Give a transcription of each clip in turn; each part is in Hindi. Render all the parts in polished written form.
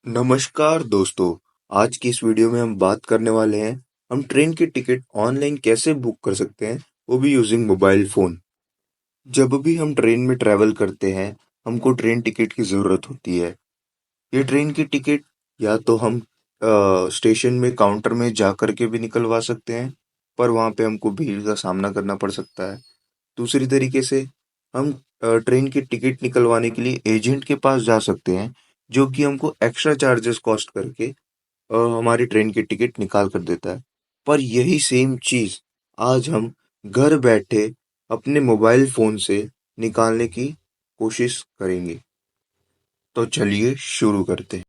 नमस्कार दोस्तों। आज की इस वीडियो में हम बात करने वाले हैं हम ट्रेन की टिकट ऑनलाइन कैसे बुक कर सकते हैं, वो भी यूजिंग मोबाइल फ़ोन। जब भी हम ट्रेन में ट्रैवल करते हैं, हमको ट्रेन टिकट की ज़रूरत होती है। ये ट्रेन की टिकट या तो हम स्टेशन में काउंटर में जा कर के भी निकलवा सकते हैं, पर वहाँ पे हमको भीड़ का सामना करना पड़ सकता है। दूसरी तरीके से हम ट्रेन की टिकट निकलवाने के लिए एजेंट के पास जा सकते हैं, जो कि हमको एक्स्ट्रा चार्जेस कॉस्ट करके हमारी ट्रेन की टिकट निकाल कर देता है। पर यही सेम चीज़ आज हम घर बैठे अपने मोबाइल फ़ोन से निकालने की कोशिश करेंगे। तो चलिए शुरू करते हैं।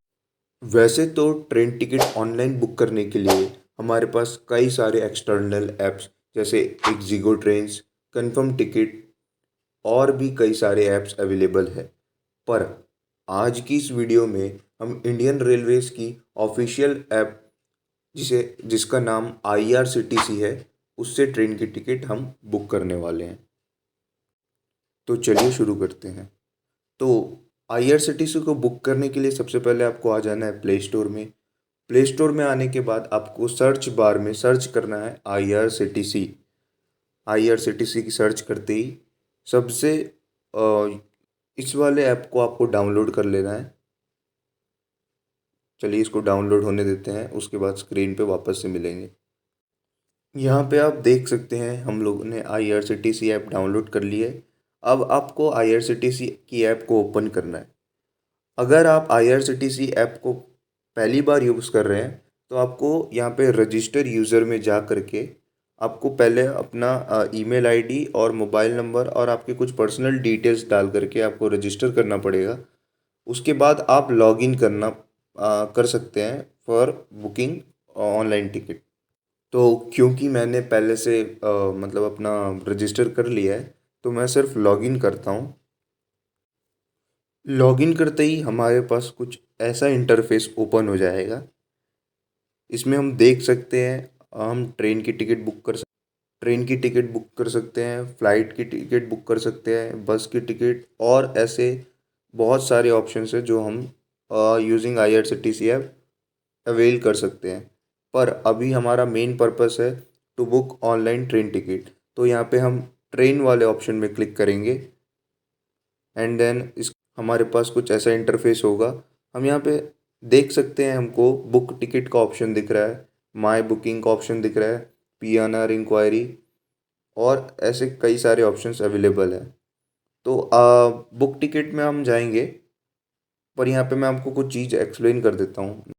वैसे तो ट्रेन टिकट ऑनलाइन बुक करने के लिए हमारे पास कई सारे एक्सटर्नल ऐप्स जैसे एग्जीगो ट्रेन्स, कन्फर्म टिकट और भी कई सारे ऐप्स अवेलेबल है। पर आज की इस वीडियो में हम इंडियन रेलवेज़ की ऑफिशियल ऐप जिसका नाम IRCTC है, उससे ट्रेन की टिकट हम बुक करने वाले हैं। तो चलिए शुरू करते हैं। तो IRCTC को बुक करने के लिए सबसे पहले आपको आ जाना है प्ले स्टोर में। प्ले स्टोर में आने के बाद आपको सर्च बार में सर्च करना है IRCTC। IRCTC की सर्च करते ही सबसे अ, इस वाले ऐप को आपको डाउनलोड कर लेना है। चलिए इसको डाउनलोड होने देते हैं, उसके बाद स्क्रीन पे वापस से मिलेंगे। यहाँ पे आप देख सकते हैं हम लोगों ने IRCTC ऐप डाउनलोड कर ली है। अब आपको IRCTC की ऐप को ओपन करना है। अगर आप IRCTC ऐप को पहली बार यूज़ कर रहे हैं, तो आपको यहाँ पे रजिस्टर यूज़र में जा करके आपको पहले अपना ईमेल आईडी और मोबाइल नंबर और आपके कुछ पर्सनल डिटेल्स डाल करके आपको रजिस्टर करना पड़ेगा। उसके बाद आप लॉगिन कर सकते हैं फॉर बुकिंग ऑनलाइन टिकट। तो क्योंकि मैंने पहले से मतलब अपना रजिस्टर कर लिया है, तो मैं सिर्फ लॉगिन करता हूँ। लॉगिन करते ही हमारे पास कुछ ऐसा इंटरफेस ओपन हो जाएगा। इसमें हम देख सकते हैं हम ट्रेन की टिकट बुक कर सकते हैं, फ़्लाइट की टिकट बुक कर सकते हैं, बस की टिकट और ऐसे बहुत सारे ऑप्शंस हैं जो हम यूजिंग IRCTC ऐप अवेल कर सकते हैं। पर अभी हमारा मेन पर्पस है to book online train ticket. तो यहाँ पे हम ट्रेन वाले ऑप्शन में क्लिक करेंगे एंड देन इस हमारे पास कुछ ऐसा इंटरफेस होगा। हम यहाँ पे देख सकते हैं हमको बुक टिकट का ऑप्शन दिख रहा है, माई बुकिंग का ऑप्शन दिख रहा है, PNR इंक्वायरी और ऐसे कई सारे ऑप्शंस अवेलेबल है। तो बुक टिकट में हम जाएंगे, पर यहाँ पे मैं आपको कुछ चीज़ एक्सप्लेन कर देता हूँ।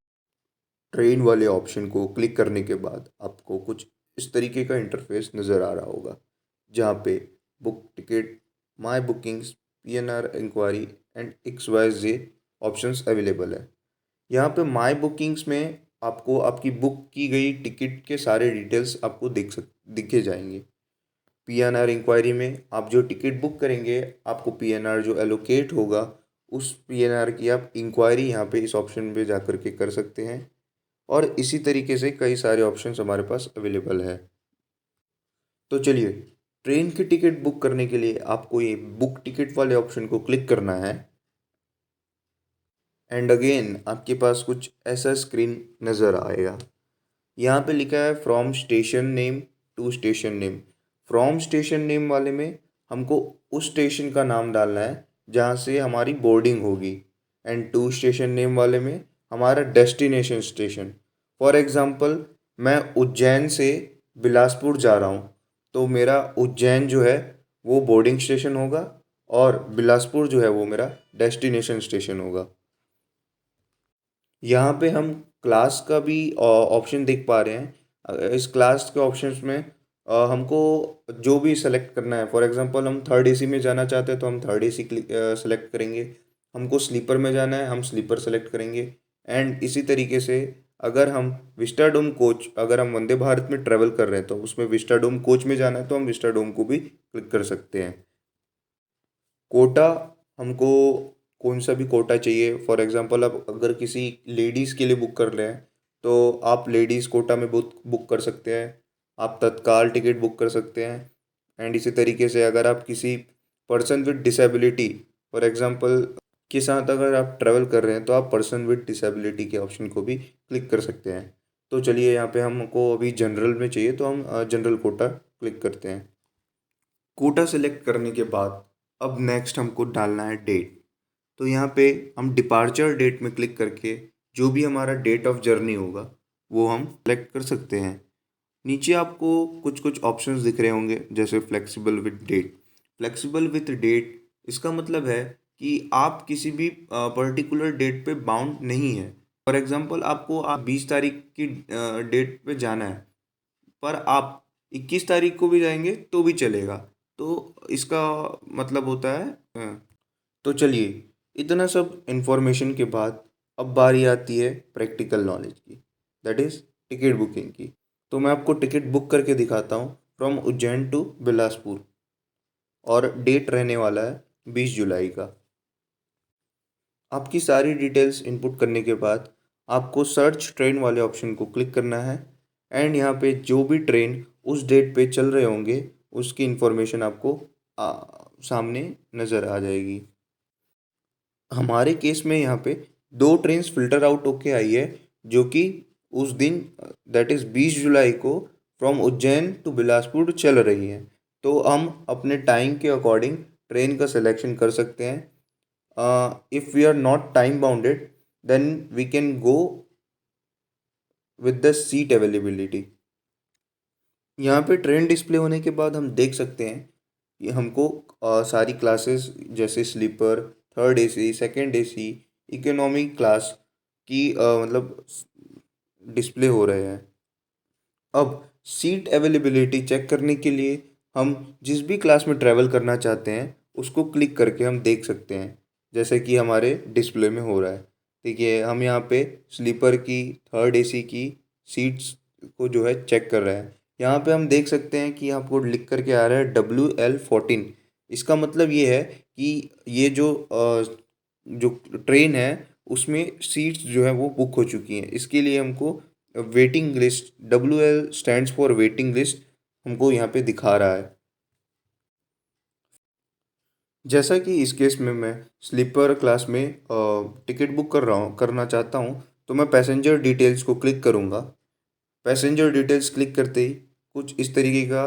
ट्रेन वाले ऑप्शन को क्लिक करने के बाद आपको कुछ इस तरीके का इंटरफेस नज़र आ रहा होगा, जहाँ पे book ticket, my bookings, PNR enquiry and XYZ options available है। यहाँ पे माई बुकिंग्स में आपको आपकी बुक की गई टिकट के सारे डिटेल्स आपको दिखे जाएंगे। PNR इंक्वायरी में आप जो टिकट बुक करेंगे, आपको PNR जो एलोकेट होगा, उस PNR की आप इंक्वायरी यहाँ पे इस ऑप्शन पे जा कर के कर सकते हैं। और इसी तरीके से कई सारे ऑप्शंस हमारे पास अवेलेबल है। तो चलिए, ट्रेन की टिकट बुक करने के लिए आपको ये बुक टिकट वाले ऑप्शन को क्लिक करना है एंड अगेन आपके पास कुछ ऐसा स्क्रीन नज़र आएगा। यहाँ पे लिखा है from station name to station name. From station name वाले में हमको उस स्टेशन का नाम डालना है जहाँ से हमारी बोर्डिंग होगी, एंड टू स्टेशन नेम वाले में हमारा डेस्टिनेशन स्टेशन। फॉर एग्ज़ाम्पल, मैं उज्जैन से बिलासपुर जा रहा हूँ, तो मेरा उज्जैन जो है वो बोर्डिंग स्टेशन होगा और बिलासपुर जो है वो मेरा डेस्टिनेशन स्टेशन होगा। यहाँ पे हम क्लास का भी ऑप्शन देख पा रहे हैं। इस क्लास के ऑप्शंस में हमको जो भी सेलेक्ट करना है, फॉर एग्जांपल हम थर्ड AC में जाना चाहते हैं तो हम थर्ड AC सेलेक्ट करेंगे। हमको स्लीपर में जाना है, हम स्लीपर सेलेक्ट करेंगे। एंड इसी तरीके से अगर हम विस्टाडोम कोच, अगर हम वंदे भारत में ट्रेवल कर रहे हैं तो उसमें विस्टाडोम कोच में जाना है तो हम विस्टाडोम को भी क्लिक कर सकते हैं। कोटा, हमको कौन सा भी कोटा चाहिए, फॉर एग्जांपल आप अगर किसी लेडीज़ के लिए बुक कर रहे हैं तो आप लेडीज़ कोटा में बुक कर सकते हैं। आप तत्काल टिकट बुक कर सकते हैं। एंड इसी तरीके से अगर आप किसी person with disability, for example के साथ अगर आप ट्रैवल कर रहे हैं तो आप पर्सन विद डिसेबिलिटी के ऑप्शन को भी क्लिक कर सकते हैं। तो चलिए यहाँ पे हमको अभी जनरल में चाहिए तो हम जनरल कोटा क्लिक करते हैं। कोटा सेलेक्ट करने के बाद अब नेक्स्ट हमको डालना है डेट। तो यहाँ पे हम डिपार्चर डेट में क्लिक करके जो भी हमारा डेट ऑफ जर्नी होगा वो हम सेलेक्ट कर सकते हैं। नीचे आपको कुछ कुछ ऑप्शंस दिख रहे होंगे जैसे flexible with date. Flexible with date इसका मतलब है कि आप किसी भी पर्टिकुलर डेट पे बाउंड नहीं है। फॉर एग्जांपल आपको आप 20 तारीख की डेट पे जाना है, पर आप 21 तारीख को भी जाएंगे तो भी चलेगा। तो इसका मतलब होता है तो चलिए, इतना सब इन्फॉर्मेशन के बाद अब बारी आती है प्रैक्टिकल नॉलेज की, दैट इज़ टिकट बुकिंग की। तो मैं आपको टिकट बुक करके दिखाता हूँ फ्रॉम उज्जैन टू बिलासपुर, और डेट रहने वाला है 20 जुलाई का। आपकी सारी डिटेल्स इनपुट करने के बाद आपको सर्च ट्रेन वाले ऑप्शन को क्लिक करना है, एंड यहाँ पे जो भी ट्रेन उस डेट पे चल रहे होंगे उसकी इन्फॉर्मेशन आपको सामने नज़र आ जाएगी। हमारे केस में यहाँ पे दो ट्रेन्स फिल्टर आउट होके आई है जो कि उस दिन दैट इज़ 20 जुलाई को फ्रॉम उज्जैन टू बिलासपुर चल रही हैं। तो हम अपने टाइम के अकॉर्डिंग ट्रेन का सिलेक्शन कर सकते हैं। If we are not time bounded then we can go with the seat availability. यहाँ पे ट्रेन डिस्प्ले होने के बाद हम देख सकते हैं कि हमको सारी क्लासेस जैसे sleeper, third AC, second AC, economy class की मतलब डिस्प्ले हो रहे हैं। अब सीट अवेलेबिलिटी चेक करने के लिए हम जिस भी क्लास में ट्रैवल करना चाहते हैं उसको क्लिक करके हम देख सकते हैं, जैसे कि हमारे डिस्प्ले में हो रहा है। ठीक है, हम यहाँ पे स्लीपर की, थर्ड एसी की सीट्स को जो है चेक कर रहे हैं। यहाँ पे हम देख सकते हैं कि आपको लिख करके आ रहा है WL14। इसका मतलब ये है कि ये जो ट्रेन है उसमें सीट्स जो है वो बुक हो चुकी हैं। इसके लिए हमको waiting list, WL stands for waiting list, हमको यहाँ पे दिखा रहा है। जैसा कि इस केस में मैं स्लीपर क्लास में टिकट बुक करना चाहता हूँ, तो मैं पैसेंजर डिटेल्स को क्लिक करूँगा। पैसेंजर डिटेल्स क्लिक करते ही कुछ इस तरीके का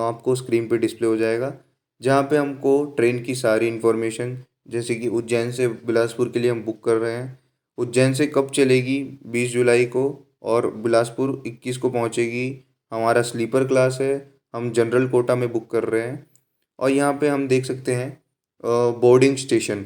आपको स्क्रीन पे डिस्प्ले हो जाएगा, जहाँ पे हमको ट्रेन की सारी इन्फॉर्मेशन, जैसे कि उज्जैन से बिलासपुर के लिए हम बुक कर रहे हैं, उज्जैन से कब चलेगी 20 जुलाई को, और बिलासपुर 21 को पहुँचेगी। हमारा स्लीपर क्लास है, हम जनरल कोटा में बुक कर रहे हैं। और यहाँ पे हम देख सकते हैं बोर्डिंग स्टेशन।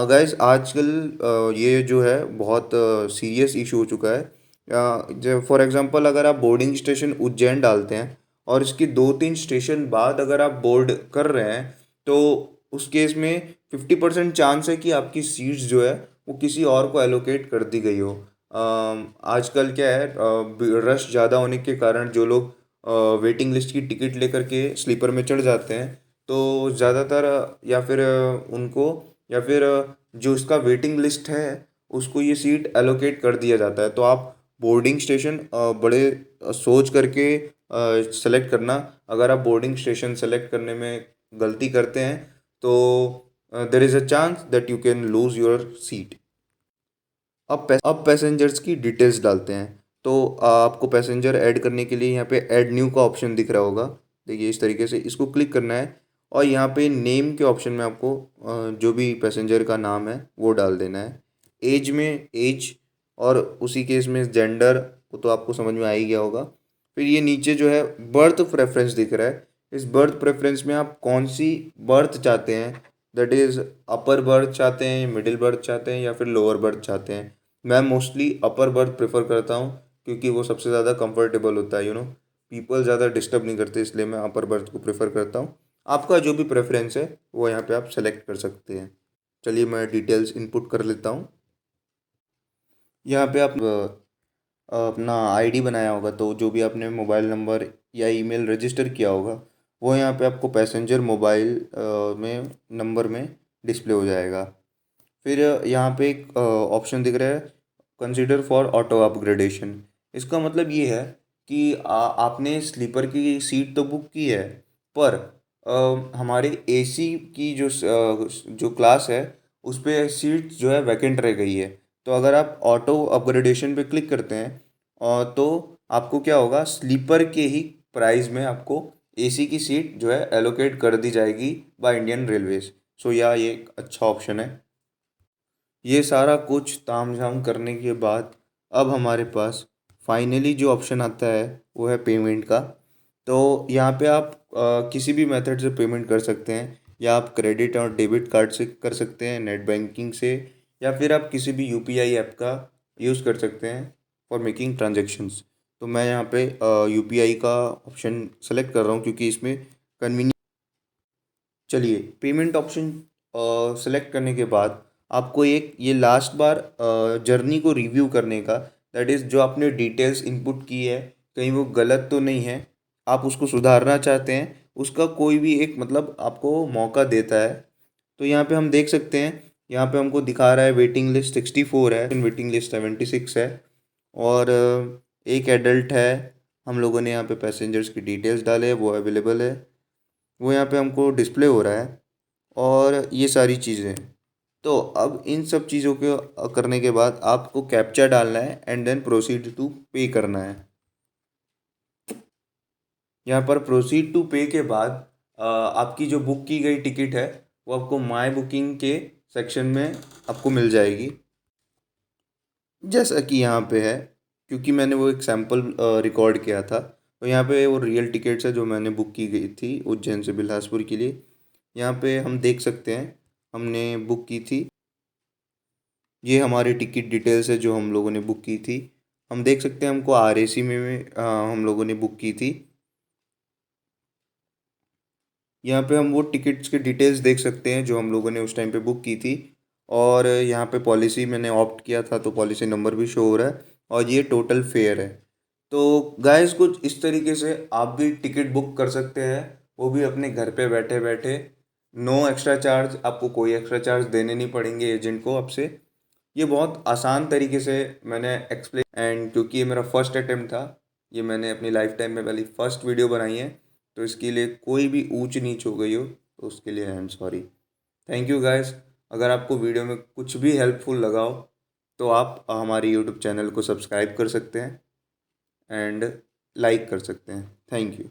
गाइस आजकल ये जो है बहुत सीरियस इशू हो चुका है। जो फॉर एग्जांपल अगर आप बोर्डिंग स्टेशन उज्जैन डालते हैं और इसके 2-3 स्टेशन बाद अगर आप बोर्ड कर रहे हैं, तो उस केस में 50% चांस है कि आपकी सीट्स जो है वो किसी और को एलोकेट कर दी गई हो। आजकल क्या है, रश ज़्यादा होने के कारण जो लोग वेटिंग लिस्ट की टिकट लेकर के स्लीपर में चढ़ जाते हैं, तो ज़्यादातर या फिर उनको, या फिर जो उसका वेटिंग लिस्ट है उसको ये सीट एलोकेट कर दिया जाता है। तो आप बोर्डिंग स्टेशन बड़े सोच करके सेलेक्ट करना। अगर आप बोर्डिंग स्टेशन सेलेक्ट करने में गलती करते हैं तो there is a chance that you can lose your seat. अब पैसेंजर्स की डिटेल्स डालते हैं। तो आपको पैसेंजर ऐड करने के लिए यहाँ पे ऐड न्यू का ऑप्शन दिख रहा होगा। देखिए इस तरीके से इसको क्लिक करना है, और यहाँ पे नेम के ऑप्शन में आपको जो भी पैसेंजर का नाम है वो डाल देना है। एज में एज, और उसी केस में जेंडर, वो तो आपको समझ में आ ही गया होगा। फिर ये नीचे जो है बर्थ प्रेफरेंस दिख रहा है। इस बर्थ प्रेफरेंस में आप कौन सी बर्थ चाहते हैं, दैट इज़ अपर बर्थ चाहते हैं, मिडिल बर्थ चाहते हैं, या फिर लोअर बर्थ चाहते हैं। मैं मोस्टली अपर बर्थ प्रेफर करता हूँ क्योंकि वो सबसे ज़्यादा कंफर्टेबल होता है, पीपल ज़्यादा डिस्टर्ब नहीं करते, इसलिए मैं अपर बर्थ को प्रेफर करता हूँ। आपका जो भी प्रेफरेंस है वो यहाँ पे आप सेलेक्ट कर सकते हैं। चलिए मैं डिटेल्स इनपुट कर लेता हूँ। यहाँ पे आप अपना आईडी बनाया होगा, तो जो भी आपने मोबाइल नंबर या ईमेल रजिस्टर किया होगा वो यहाँ पे आपको पैसेंजर मोबाइल में नंबर में डिस्प्ले हो जाएगा। फिर यहाँ पे एक ऑप्शन दिख रहा है, कंसिडर फॉर ऑटो अपग्रेडेशन। इसका मतलब ये है कि आपने स्लीपर की सीट तो बुक की है, पर हमारे एसी की जो क्लास है उस पर सीट जो है वैकेंट रह गई है। तो अगर आप ऑटो अपग्रेडेशन पे क्लिक करते हैं तो आपको क्या होगा, स्लीपर के ही प्राइस में आपको एसी की सीट जो है एलोकेट कर दी जाएगी बाय इंडियन रेलवेज। सो ये एक अच्छा ऑप्शन है। ये सारा कुछ तामझाम करने के बाद अब हमारे पास फाइनली जो ऑप्शन आता है वो है पेमेंट का। तो यहाँ पे आप किसी भी मेथड से पेमेंट कर सकते हैं, या आप क्रेडिट और डेबिट कार्ड से कर सकते हैं, नेट बैंकिंग से, या फिर आप किसी भी यूपीआई ऐप का यूज़ कर सकते हैं फॉर मेकिंग ट्रांजेक्शन्स। तो मैं यहाँ पे यूपीआई का ऑप्शन सेलेक्ट कर रहा हूँ क्योंकि इसमें कन्वीनियंस। चलिए, पेमेंट ऑप्शन सेलेक्ट करने के बाद आपको एक ये लास्ट बार जर्नी को रिव्यू करने का, दैट इज़ जो आपने डिटेल्स इनपुट की है कहीं वो गलत तो नहीं है, आप उसको सुधारना चाहते हैं, उसका कोई भी एक मतलब आपको मौका देता है। तो यहाँ पे हम देख सकते हैं, यहाँ पे हमको दिखा रहा है वेटिंग लिस्ट 64 है, वेटिंग लिस्ट 76 है, और एक एडल्ट है। हम लोगों ने यहाँ पे पैसेंजर्स की डिटेल्स डाले हैं, वो अवेलेबल है, वो यहाँ पे हमको डिस्प्ले हो रहा है, और ये सारी चीज़ें। तो अब इन सब चीज़ों को करने के बाद आपको कैप्चा डालना है एंड देन प्रोसीड टू पे करना है। यहाँ पर प्रोसीड टू पे के बाद आपकी जो बुक की गई टिकट है वो आपको माय बुकिंग के सेक्शन में आपको मिल जाएगी, जैसा कि यहाँ पे है। क्योंकि मैंने वो एक सैम्पल रिकॉर्ड किया था, तो यहाँ पे वो रियल टिकट्स है जो मैंने बुक की गई थी उज्जैन से बिलासपुर के लिए। यहाँ पे हम देख सकते हैं हमने बुक की थी, ये हमारी टिकट डिटेल्स है जो हम लोगों ने बुक की थी। हम देख सकते हैं हमको आरएसी में हम लोगों ने बुक की थी। यहाँ पे हम वो टिकट्स के डिटेल्स देख सकते हैं जो हम लोगों ने उस टाइम पे बुक की थी, और यहाँ पे पॉलिसी मैंने ऑप्ट किया था तो पॉलिसी नंबर भी शो हो रहा है, और ये टोटल फेयर है। तो गाइस कुछ इस तरीके से आप भी टिकट बुक कर सकते हैं, वो भी अपने घर पे बैठे बैठे। नो एक्स्ट्रा चार्ज, आपको कोई एक्स्ट्रा चार्ज देने नहीं पड़ेंगे एजेंट को आपसे। ये बहुत आसान तरीके से मैंने एक्सप्लेन, एंड क्योंकि ये मेरा फर्स्ट अटेम्प्ट था, ये मैंने अपनी लाइफ टाइम में पहली फर्स्ट वीडियो बनाई है, तो इसके लिए कोई भी ऊंच नीच हो गई हो तो उसके लिए I am sorry. Thank you guys. अगर आपको वीडियो में कुछ भी हेल्पफुल लगा हो तो आप हमारे यूट्यूब चैनल को सब्सक्राइब कर सकते हैं एंड लाइक कर सकते हैं। Thank you.